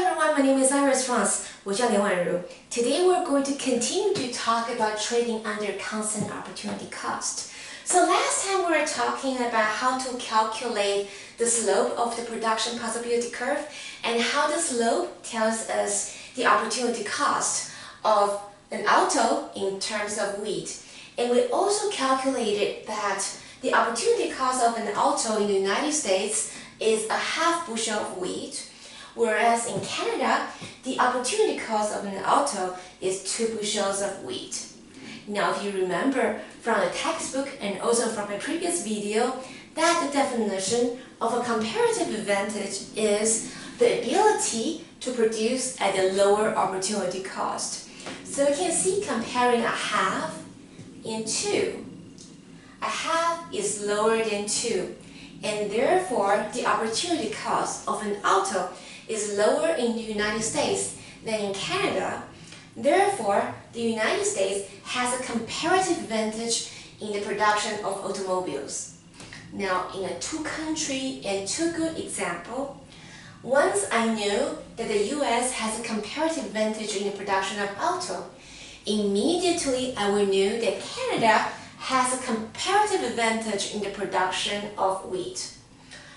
everyone, my name is Iris France. 我叫连婉如. Today we're going to continue to talk about trading under constant opportunity cost. So last time we were talking about how to calculate the slope of the production possibility curve and how the slope tells us the opportunity cost of an auto in terms of wheat. And we also calculated that the opportunity cost of an auto in the United States is a half bushel of wheat, whereas in Canada, the opportunity cost of an auto is 2 bushels of wheat. Now, if you remember from the textbook and also from my previous video, that the definition of a comparative advantage is the ability to produce at a lower opportunity cost. So you can see comparing a half and 2. A half is lower than 2, and therefore the opportunity cost of an auto is lower in the United States than in Canada. Therefore, the United States has a comparative advantage in the production of automobiles. Now, in a two-country and two-good example, once I knew that the US has a comparative advantage in the production of auto, immediately I will know that Canada has a comparative advantage in the production of wheat.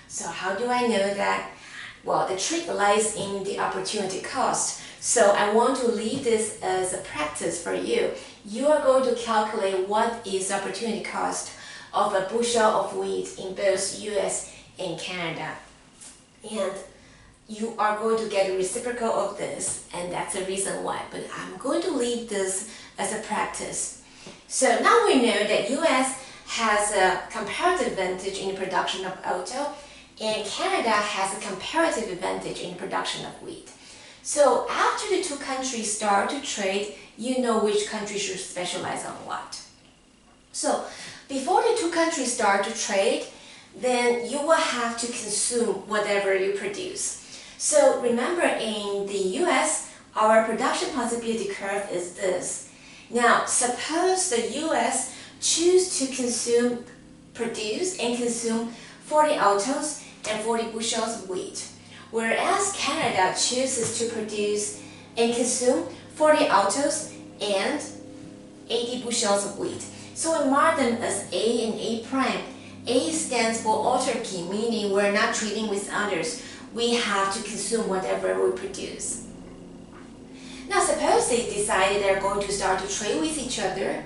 So how do I know that? Well, the trick lies in the opportunity cost. So I want to leave this as a practice for you. You are going to calculate what is the opportunity cost of a bushel of wheat in both US and Canada. And you are going to get a reciprocal of this, and that's the reason why. But I'm going to leave this as a practice. So now we know that US has a comparative advantage in the production of auto, and Canada has a comparative advantage in the production of wheat. So after the two countries start to trade, you know which country should specialize on what. So before the two countries start to trade, then you will have to consume whatever you produce. So remember, in the US, our production possibility curve is this. Now, suppose the US choose to produce and consume 40 autos and 40 bushels of wheat, whereas Canada chooses to produce and consume 40 autos and 80 bushels of wheat. So we mark them as A and A prime. A stands for autarky, meaning we're not trading with others. We have to consume whatever we produce. Now, suppose they decided they're going to start to trade with each other,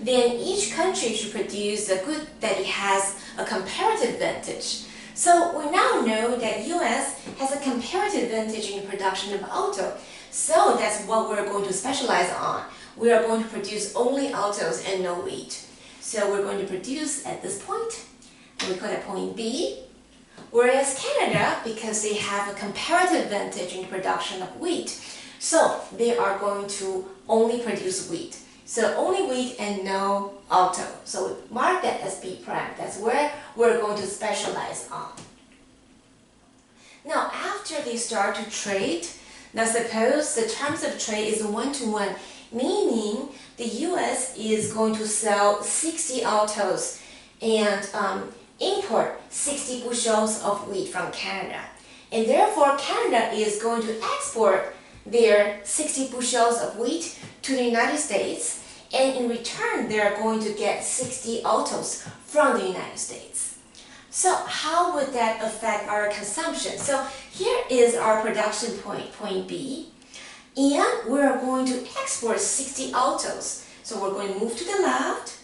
then each country should produce a good that it has a comparative advantage. So we now know that US has a comparative advantage in the production of auto. So that's what we're going to specialize on. We are going to produce only autos and no wheat. So we're going to produce at this point, and we call that point B. Whereas Canada, because they have a comparative advantage in the production of wheat, so they are going to only produce wheat. So only wheat and no auto. So we mark that as B prime. That's where we're going to specialize on. Now, after they start to trade, now suppose the terms of trade is 1-to-1, meaning the US is going to sell 60 autos and import 60 bushels of wheat from Canada. And therefore, Canada is going to export their 60 bushels of wheat to the United States, and in return, they are going to get 60 autos from the United States. So how would that affect our consumption? So here is our production point, point B, and we're going to export 60 autos. So we're going to move to the left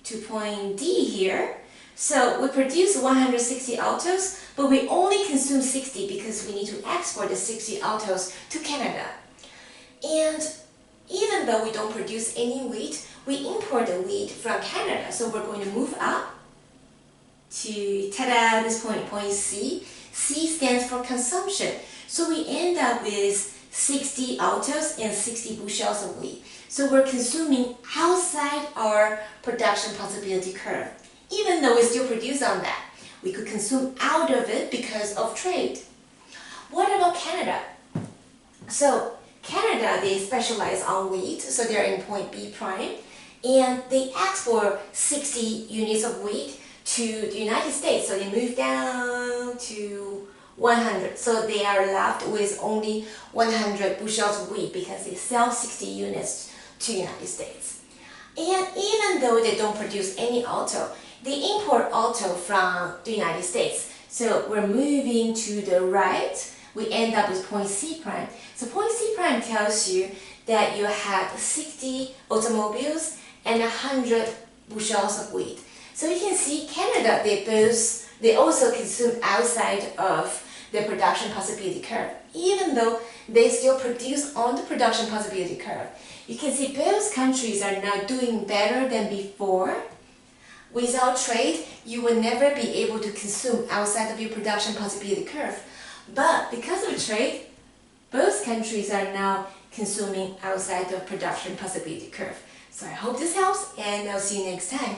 to point D here. So we produce 160 autos, but we only consume 60 because we need to export the 60 autos to Canada. And even though we don't produce any wheat, we import the wheat from Canada. So we're going to move up to, ta-da, this point, point C. C stands for consumption. So we end up with 60 autos and 60 bushels of wheat. So we're consuming outside our production possibility curve. Even though we still produce on that, we could consume out of it because of trade. What about Canada? So Canada, they specialize on wheat, so they're in point B prime, and they export 60 units of wheat to the United States. So they move down to 100. So they are left with only 100 bushels of wheat because they sell 60 units to the United States. And even though they don't produce any auto, they import auto from the United States. So we're moving to the right, we end up with point C prime. So point C prime tells you that you have 60 automobiles and 100 bushels of wheat. So you can see Canada, they also consume outside of the production possibility curve, even though they still produce on the production possibility curve. You can see both countries are now doing better than before. Without trade, you will never be able to consume outside of your production possibility curve. But because of trade, both countries are now consuming outside of production possibility curve. So I hope this helps, and I'll see you next time.